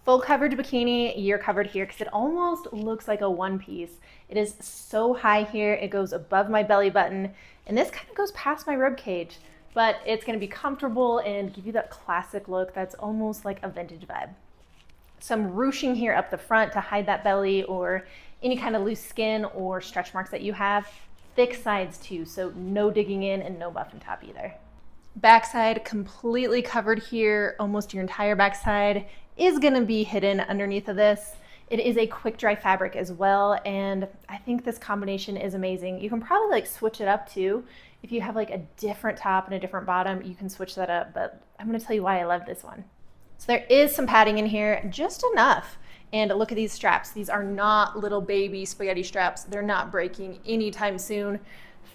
Full coverage bikini, you're covered here because it almost looks like a one piece. It is so high here, it goes above my belly button, and this kind of goes past my rib cage, but it's gonna be comfortable and give you that classic look that's almost like a vintage vibe. Some ruching here up the front to hide that belly or any kind of loose skin or stretch marks that you have. Thick sides too, so no digging in and no muffin top either. Backside completely covered here, almost your entire backside is gonna be hidden underneath of this. It is a quick dry fabric as well, and I think this combination is amazing. You can probably like switch it up too. If you have like a different top and a different bottom, you can switch that up, but I'm gonna tell you why I love this one. So there is some padding in here, just enough. And look at these straps. These are not little baby spaghetti straps. They're not breaking anytime soon.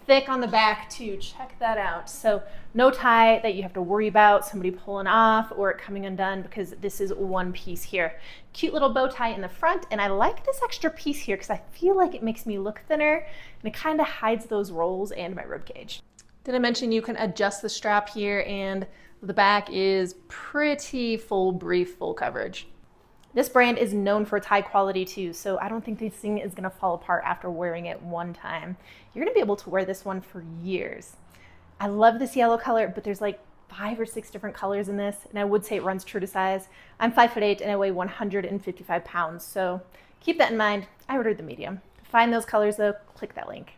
Thick on the back too, check that out. So no tie that you have to worry about somebody pulling off or it coming undone because this is one piece here. Cute little bow tie in the front, and I like this extra piece here because I feel like it makes me look thinner and it kind of hides those rolls and my rib cage. Did I mention you can adjust the strap here, and the back is pretty full brief, full coverage. This brand is known for its high quality too, so I don't think this thing is gonna fall apart after wearing it one time. You're gonna be able to wear this one for years. I love this yellow color, but there's like 5 or 6 different colors in this, and I would say it runs true to size. I'm 5'8" and I weigh 155 pounds, so keep that in mind. I ordered the medium. To find those colors though, click that link.